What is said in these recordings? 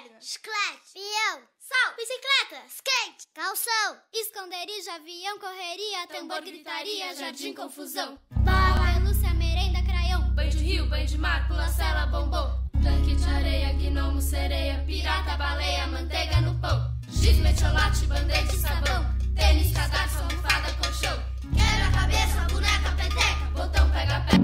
caderno, chiclete, peão, sal, bicicleta, skate, calção, esconderijo, avião, correria, tambor, gritaria, jardim, confusão, bala, pelúcia, merenda, craião, banho de rio, banho de mar, pula-cela, bombom, tanque de areia, gnomo, sereia, pirata, baleia, manteiga no pão, giz, metiolate, band-aid, sabão, tênis, cadarço, almofada, colchão, quebra a cabeça, boneca, peteca, botão, pega pé.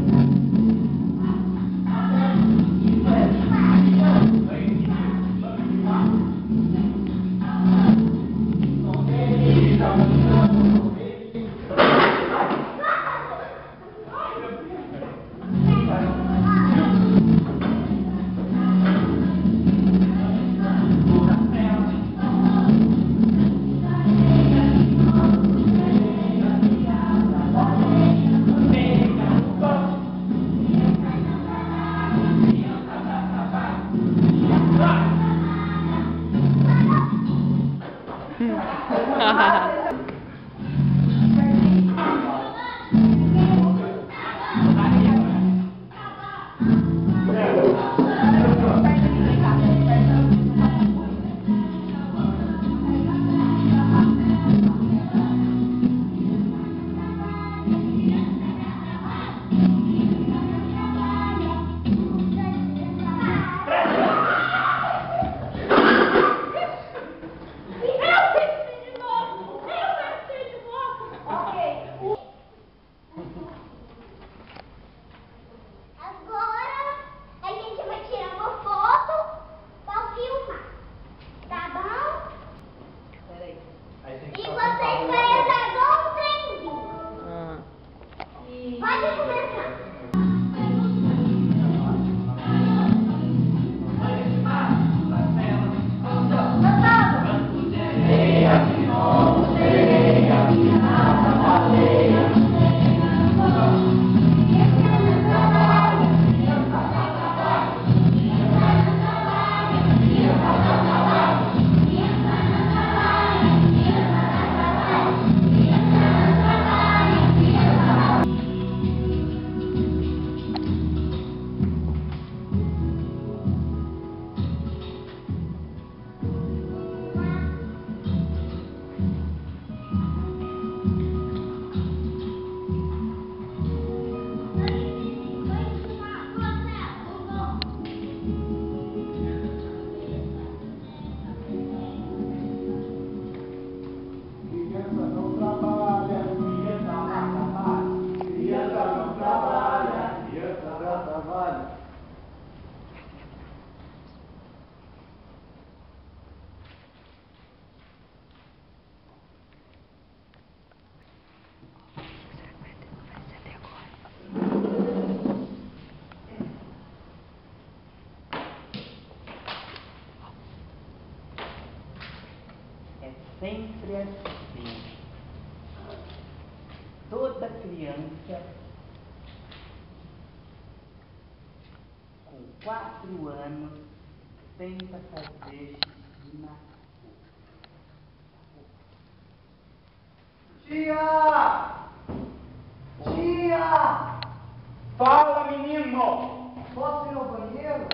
Sempre assim. Toda criança com 4 anos tenta fazer xixi na rua. Tia! Tia! Fala, menino! Posso ir ao banheiro?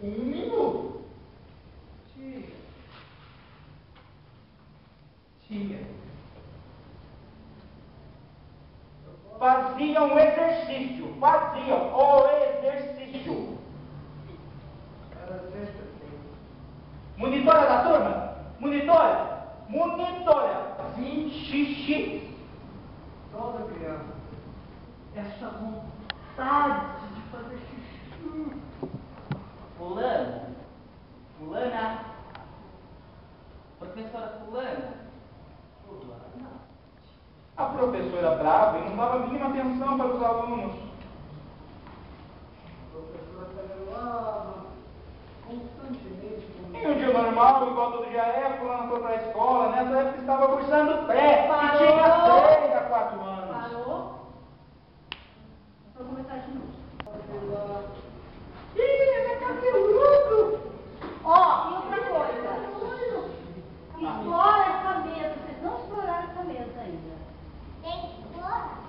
Um minuto? Tia. Faziam o exercício. Era sempre assim. Monitora da turma? Monitora! 20 xixi. Toda criança. Essa vontade de fazer xixi. Fulana, professora Fulana. A professora brava e não dava a mínima atenção para os alunos. A professora falava constantemente comigo. Em um dia normal, igual todo dia é, fulano foi para a escola, nessa época estava cursando pré, e tinha 3 a 4 anos. Parou? Vou começar de novo. Ih, ele é cabeludo! Ó, e outra coisa. Explora essa mesa. Vocês não exploraram essa mesa ainda. tem que explorar.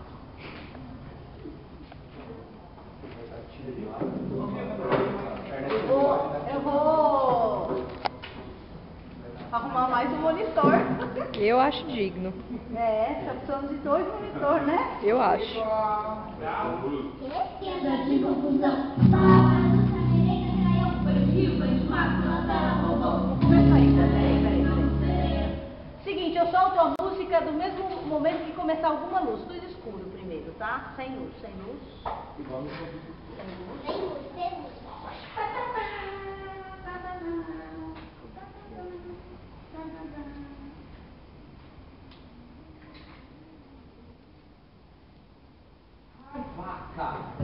Eu vou arrumar mais um monitor. Eu acho digno. É, só precisamos de 2 monitores, né? Eu acho. Jardim Confusão. Começa aí, peraí. Seguinte, eu solto a música do mesmo momento que começar alguma luz. Tudo escuro primeiro, tá? Sem luz, sem luz. Sem luz.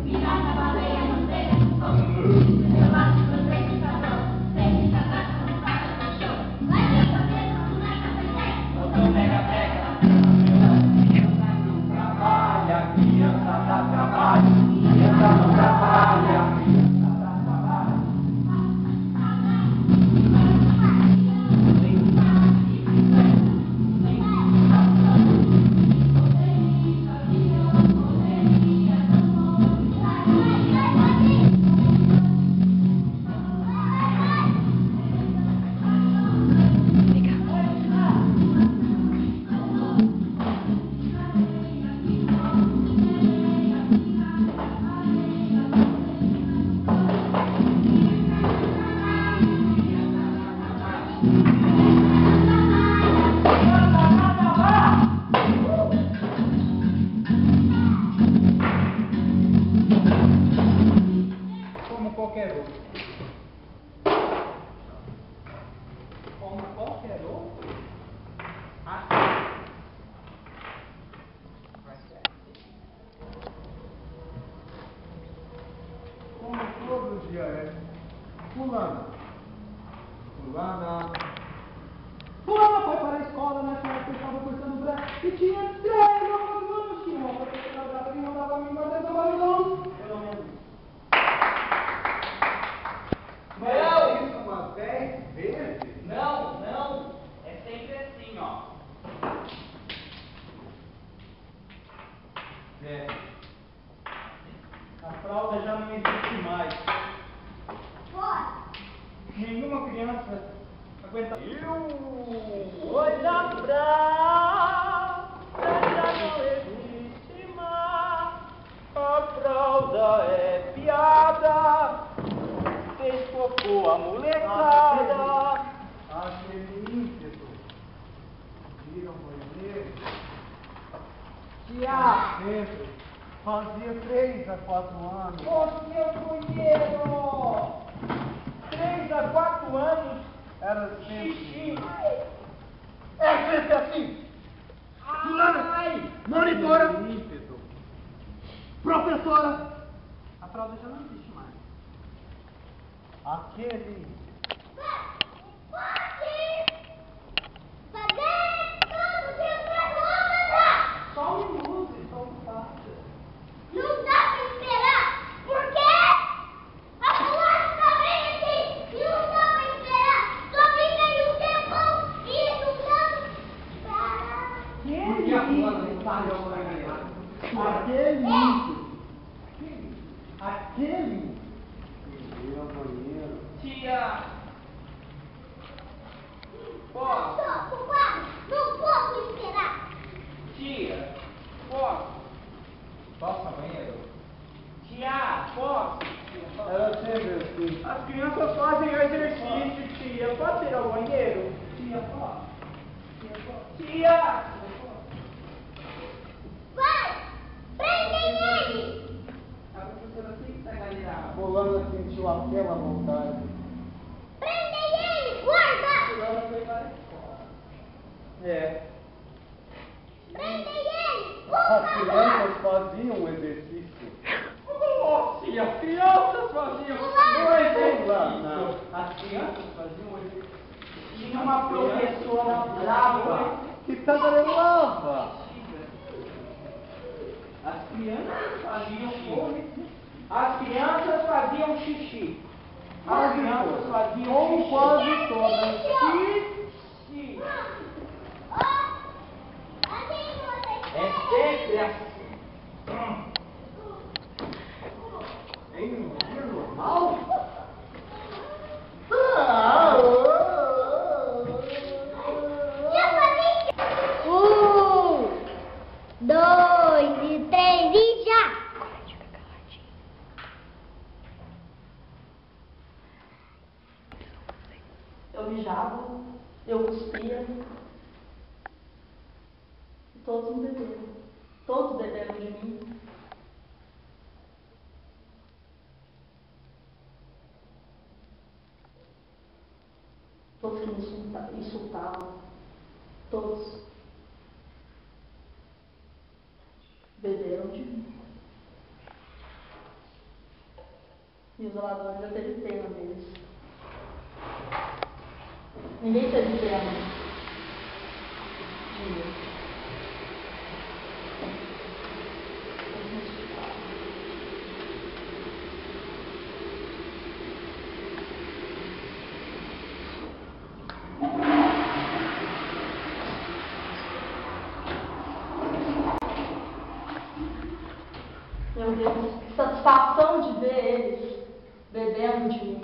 Pirata, baleia, manteiga no pão. Chocolate, bandeja e sabão. Tem que casar com fada no show. Vai ter cabelo, não vai café. Botão pega, pega. Trabalha, criança dá trabalho. Criança não trabalha. Criança dá trabalho. Como qualquer outro. Como qualquer outro. Assim. Vai ser assim. Como todo dia é. Fulana. Fulana foi para a escola nessa época, estava cursando brevet e tinha 3 alunos. Tinha uma professora brava que mandava me fazer trabalho. Pelo menos. Não! Isso umas 10 vezes? Não. É sempre assim, ó. É. A fralda já não existe mais. Nenhuma criança aguenta. Hoje a fralda já não existe mais. A fralda é piada. Fez cocô a molecada. Aquele ímpeto. Viram banheiro. Tia! Sempre. Fazia 3 a 4 anos. Ô, seu banheiro! 3 a 4 anos era xixi. É sempre assim. Fulana, monitora, professora. A fralda já não existe mais. Aquele. Só um minuto, só um passo. Não dá pra esperar! Por quê? A fulana tá bem aqui! E não dá pra esperar! Só fica aí um tempão e não dá pra... Porque a fulana não sabe onde vai ganhar. Aquele. Meu banheiro. Tia! Posso? Não posso esperar! Tia! Posso? Posso no banheiro? Tia! Posso? Era sempre assim. As crianças fazem exercício, tia. Pode ir ao banheiro? Tia, posso? Tia! Vai! Prendem ele! A professora sempre tá galera. Fulana sentiu aquela vontade. Prendem ele! Guarda! Fulana foi para a escola. É. Prendem ele! As crianças faziam exercício. Oh, tia, as crianças faziam Fulana. As crianças faziam exercício. Tinha uma professora brava. Que tagarelava. As crianças faziam xixi. As crianças faziam xixi. As crianças faziam Ou xixi. quase todas. Xixi. É sempre assim. Em um dia normal? Eu mijava, eu cuspia. E todos me beberam. Todos beberam de mim. Todos que me insultavam. Todos beberam de mim. E os zeladores já teve pena deles. Ninguém teve pena de mim. Eles me insultavam. Meu Deus, que satisfação de ver eles bebendo de mim.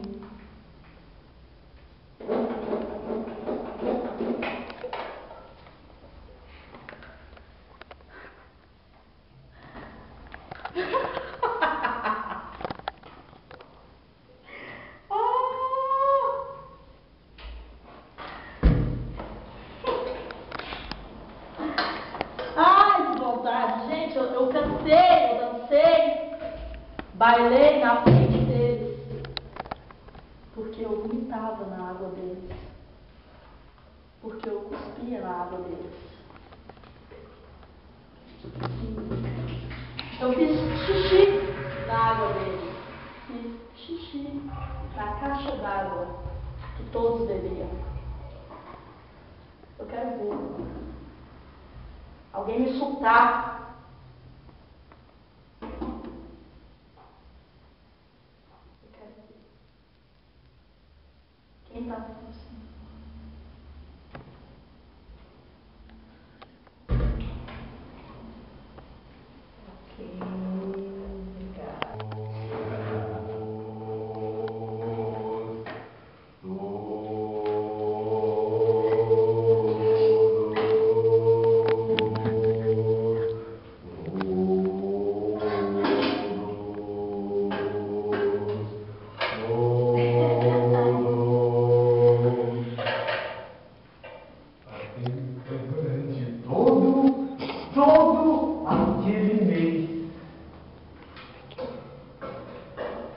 Ai, que vontade, gente, eu cantei, eu dancei, bailei na frente deles, porque eu vomitava na água deles, porque eu cuspia na água deles. Eu fiz xixi na água deles, fiz xixi na caixa d'água que todos bebiam. Eu quero ver alguém me insultar. Eu quero ver. Quem tá com você? Ok, obrigada.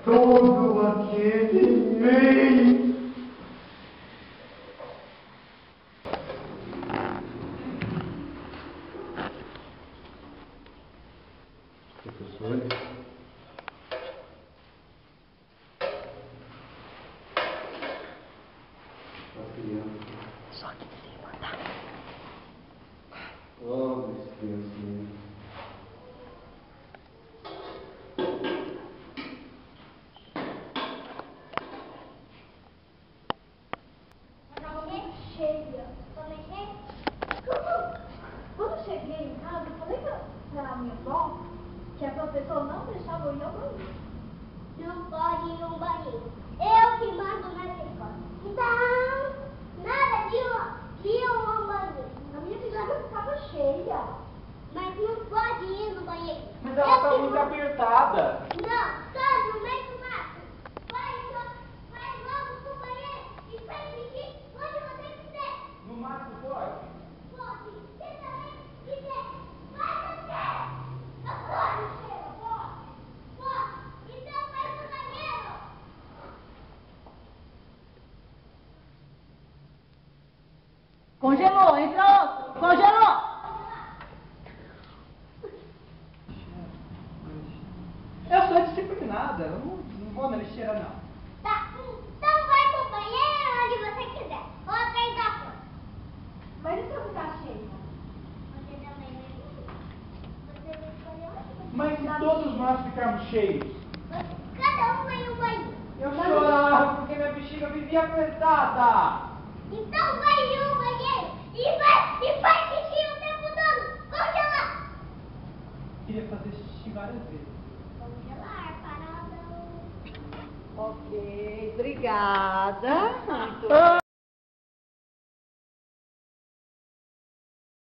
Todo aquele mês. Professores, as crianças. Só aqui em cima, tá? Oh, criancinhas. Quando eu cheguei em casa, eu falei pra minha avó que a professora não deixava eu ir ao banheiro. Não pode ir ao banheiro. Eu que mando nessa escola. Então, nada de ir ao banheiro. A minha piscina ficava cheia. Mas não pode ir no banheiro. Mas ela está muito apertada. Não, tá no meio do mato. Vai logo pro banheiro e faz xixi onde você quiser. No mato pode? Pode, você também quiser. Vai você. Agora, Sheila, pode. Então vai pro banheiro. Congelou, entra outro. Congelou. Eu sou disciplinada, eu não vou na lixeira não. Tá, então vai pro banheiro onde você quiser. Ou atrás da porta. Mas e se eu ficar cheia? Você também vai Você vai escolher onde você Mas se todos nós ficarmos cheios, Cada um vai no banheiro. eu chorava porque minha bexiga vivia apertada. Então vai no banheiro e faz xixi o tempo todo. Congelar. Queria fazer xixi várias vezes. Congelar, paradão. Ok, obrigada. Muito